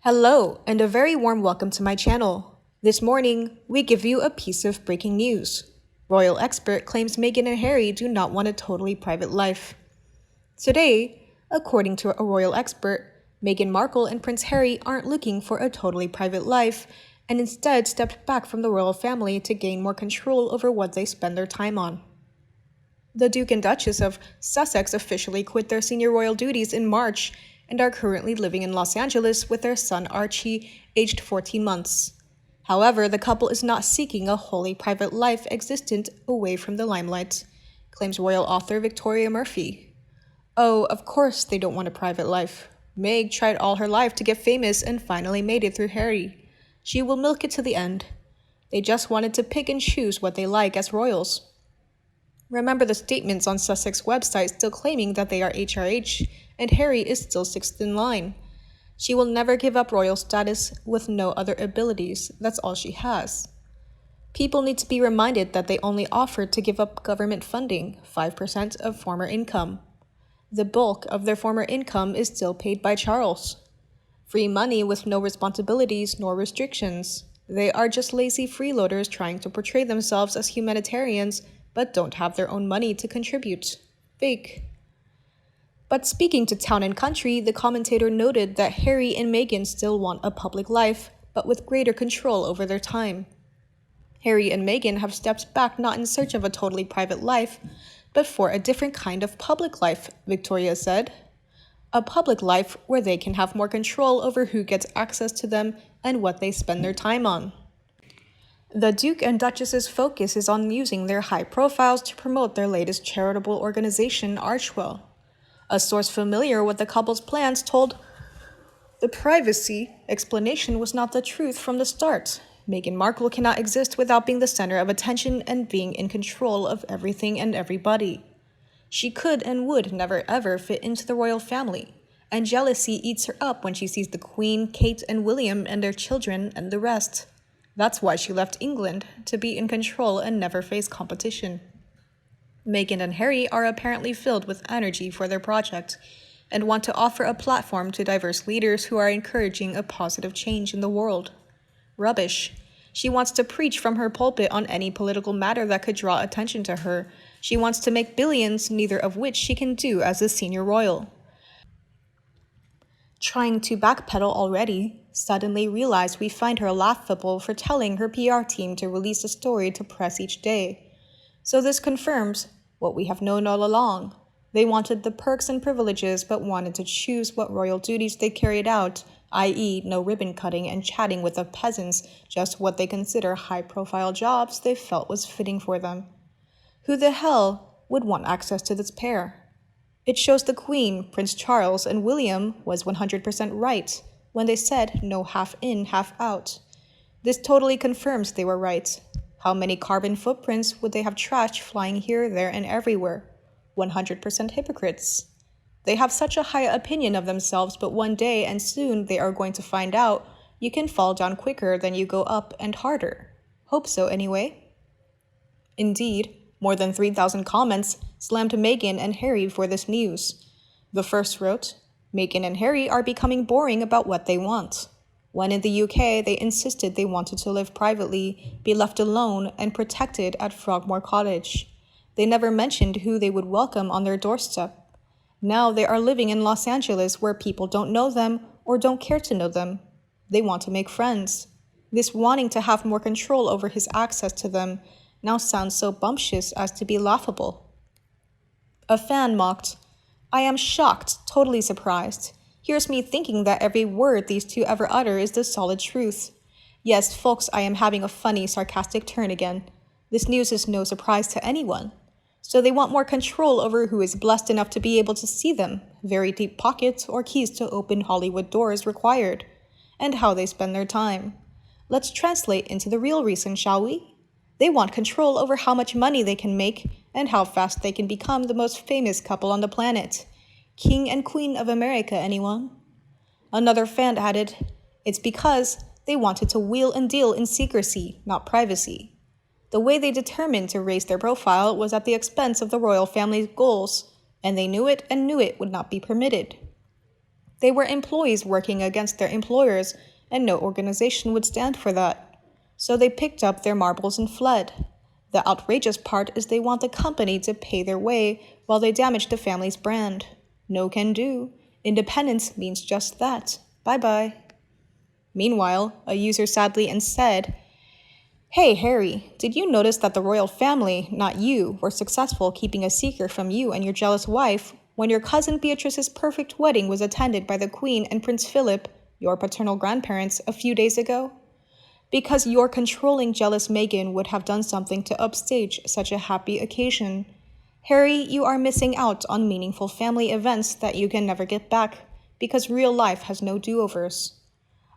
Hello, and a very warm welcome to my channel. This morning, we give you a piece of breaking news. Royal expert claims Meghan and Harry do not want a totally private life. Today, according to a royal expert, Meghan Markle and Prince Harry aren't looking for a totally private life and instead stepped back from the royal family to gain more control over what they spend their time on. The Duke and Duchess of Sussex officially quit their senior royal duties in March and are currently living in Los Angeles with their son Archie, aged 14 months. However, the couple is not seeking a wholly private life existent away from the limelight, claims royal author Victoria Murphy. Oh, of course they don't want a private life. Meg tried all her life to get famous and finally made it through Harry. She will milk it to the end. They just wanted to pick and choose what they like as royals. Remember the statements on Sussex website still claiming that they are HRH, and Harry is still sixth in line. She will never give up royal status with no other abilities, that's all she has. People need to be reminded that they only offered to give up government funding, 5% of former income. The bulk of their former income is still paid by Charles. Free money with no responsibilities nor restrictions. They are just lazy freeloaders trying to portray themselves as humanitarians but don't have their own money to contribute. Fake. But speaking to Town and Country, the commentator noted that Harry and Meghan still want a public life, but with greater control over their time. Harry and Meghan have stepped back not in search of a totally private life, but for a different kind of public life, Victoria said. A public life where they can have more control over who gets access to them and what they spend their time on. The Duke and Duchess's focus is on using their high profiles to promote their latest charitable organization, Archwell. A source familiar with the couple's plans told the privacy explanation was not the truth from the start. Meghan Markle cannot exist without being the center of attention and being in control of everything and everybody. She could and would never ever fit into the royal family, and jealousy eats her up when she sees the Queen, Kate, and William and their children and the rest. That's why she left England, to be in control and never face competition. Meghan and Harry are apparently filled with energy for their project and want to offer a platform to diverse leaders who are encouraging a positive change in the world. Rubbish. She wants to preach from her pulpit on any political matter that could draw attention to her. She wants to make billions, neither of which she can do as a senior royal. Trying to backpedal already, suddenly realized we find her laughable for telling her PR team to release a story to press each day. So this confirms what we have known all along. They wanted the perks and privileges but wanted to choose what royal duties they carried out, i.e. no ribbon cutting and chatting with the peasants, just what they consider high-profile jobs they felt was fitting for them. Who the hell would want access to this pair? It shows the Queen, Prince Charles, and William was 100% right when they said no half in, half out. This totally confirms they were right. How many carbon footprints would they have trashed flying here, there, and everywhere? 100% hypocrites. They have such a high opinion of themselves, but one day and soon they are going to find out you can fall down quicker than you go up and harder. Hope so anyway. Indeed, more than 3,000 comments slammed Meghan and Harry for this news. The first wrote, Meghan and Harry are becoming boring about what they want. When in the UK, they insisted they wanted to live privately, be left alone, and protected at Frogmore Cottage. They never mentioned who they would welcome on their doorstep. Now they are living in Los Angeles where people don't know them or don't care to know them. They want to make friends. This wanting to have more control over his access to them now sounds so bumptious as to be laughable. A fan mocked, I am shocked, totally surprised. Here's me thinking that every word these two ever utter is the solid truth. Yes, folks, I am having a funny, sarcastic turn again. This news is no surprise to anyone. So they want more control over who is blessed enough to be able to see them, very deep pockets or keys to open Hollywood doors required, and how they spend their time. Let's translate into the real reason, shall we? They want control over how much money they can make and how fast they can become the most famous couple on the planet. King and Queen of America, anyone? Another fan added, it's because they wanted to wheel and deal in secrecy, not privacy. The way they determined to raise their profile was at the expense of the royal family's goals, and they knew it and knew it would not be permitted. They were employees working against their employers, and no organization would stand for that. So they picked up their marbles and fled. The outrageous part is they want the company to pay their way while they damage the family's brand. No can do. Independence means just that. Bye-bye. Meanwhile, a user sadly said, "Hey Harry, did you notice that the royal family, not you, were successful keeping a secret from you and your jealous wife when your cousin Beatrice's perfect wedding was attended by the Queen and Prince Philip, your paternal grandparents, a few days ago? Because your controlling jealous Meghan would have done something to upstage such a happy occasion. Harry, you are missing out on meaningful family events that you can never get back, because real life has no do-overs."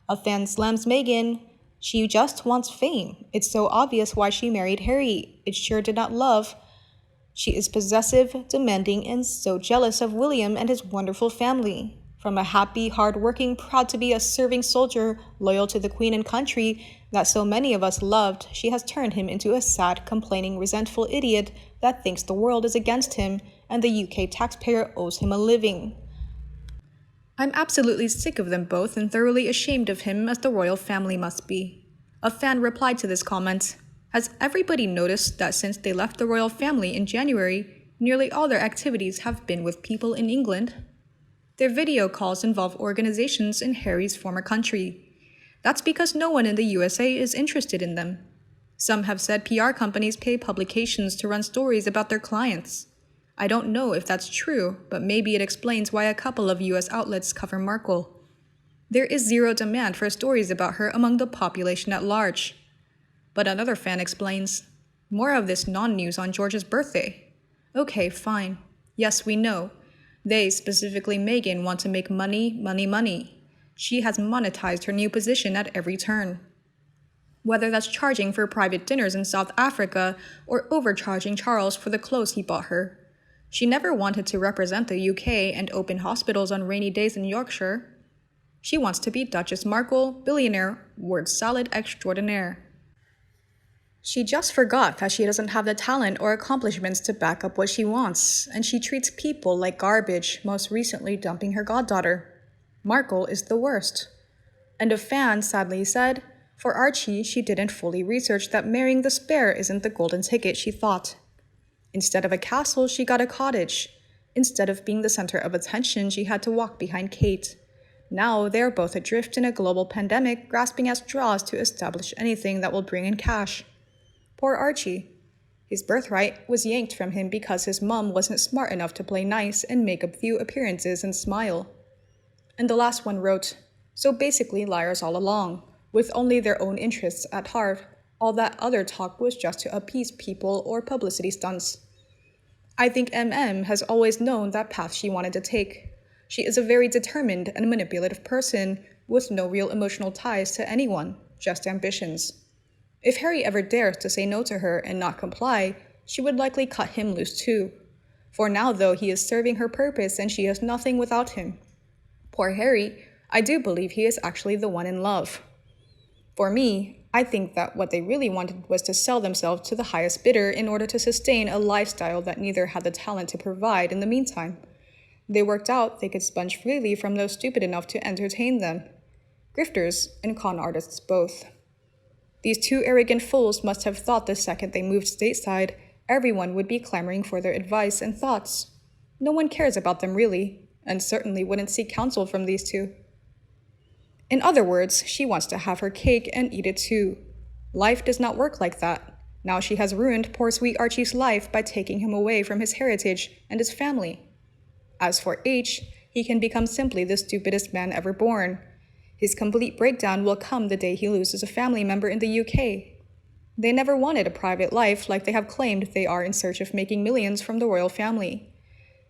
A fan slams Meghan. "She just wants fame. It's so obvious why she married Harry. It sure did not love. She is possessive, demanding, and so jealous of William and his wonderful family. From a happy, hard-working, proud to be a serving soldier, loyal to the Queen and country that so many of us loved, she has turned him into a sad, complaining, resentful idiot that thinks the world is against him and the UK taxpayer owes him a living. I'm absolutely sick of them both and thoroughly ashamed of him, as the royal family must be." A fan replied to this comment, "Has everybody noticed that since they left the royal family in January, nearly all their activities have been with people in England? Their video calls involve organizations in Harry's former country. That's because no one in the USA is interested in them. Some have said PR companies pay publications to run stories about their clients. I don't know if that's true, but maybe it explains why a couple of US outlets cover Markle. There is zero demand for stories about her among the population at large." But another fan explains, "More of this non-news on George's birthday. Okay, fine. Yes, we know. They, specifically Meghan, want to make money, money, money. She has monetized her new position at every turn. Whether that's charging for private dinners in South Africa or overcharging Charles for the clothes he bought her. She never wanted to represent the UK and open hospitals on rainy days in Yorkshire. She wants to be Duchess Markle, billionaire, word salad extraordinaire. She just forgot that she doesn't have the talent or accomplishments to back up what she wants, and she treats people like garbage, most recently dumping her goddaughter. Markle is the worst." And a fan sadly said, "For Archie, she didn't fully research that marrying the spare isn't the golden ticket she thought. Instead of a castle, she got a cottage. Instead of being the center of attention, she had to walk behind Kate. Now they're both adrift in a global pandemic, grasping at straws to establish anything that will bring in cash. Poor Archie. His birthright was yanked from him because his mom wasn't smart enough to play nice and make a few appearances and smile." And the last one wrote, "So basically liars all along, with only their own interests at heart. All that other talk was just to appease people or publicity stunts. I think MM has always known that path she wanted to take. She is a very determined and manipulative person with no real emotional ties to anyone, just ambitions. If Harry ever dares to say no to her and not comply, she would likely cut him loose too. For now, though, he is serving her purpose and she has nothing without him. Poor Harry, I do believe he is actually the one in love. For me, I think that what they really wanted was to sell themselves to the highest bidder in order to sustain a lifestyle that neither had the talent to provide in the meantime. They worked out they could sponge freely from those stupid enough to entertain them. Grifters and con artists both. These two arrogant fools must have thought the second they moved stateside, everyone would be clamoring for their advice and thoughts. No one cares about them really, and certainly wouldn't seek counsel from these two. In other words, she wants to have her cake and eat it too. Life does not work like that. Now she has ruined poor sweet Archie's life by taking him away from his heritage and his family. As for H, he can become simply the stupidest man ever born. His complete breakdown will come the day he loses a family member in the UK. They never wanted a private life like they have claimed they are in search of making millions from the royal family.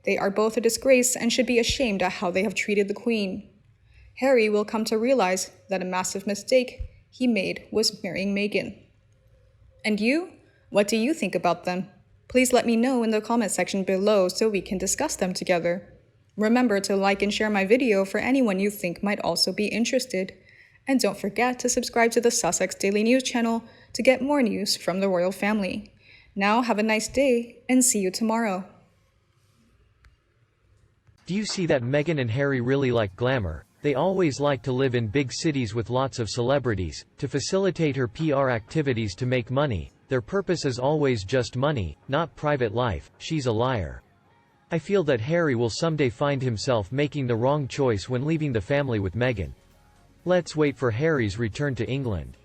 They are both a disgrace and should be ashamed at how they have treated the Queen. Harry will come to realize that a massive mistake he made was marrying Meghan. And you? What do you think about them? Please let me know in the comment section below so we can discuss them together. Remember to like and share my video for anyone you think might also be interested. And don't forget to subscribe to the Sussex Daily News channel to get more news from the royal family. Now have a nice day and see you tomorrow. Do you see that Meghan and Harry really like glamour? They always like to live in big cities with lots of celebrities, to facilitate her PR activities to make money. Their purpose is always just money, not private life. She's a liar. I feel that Harry will someday find himself making the wrong choice when leaving the family with Meghan. Let's wait for Harry's return to England.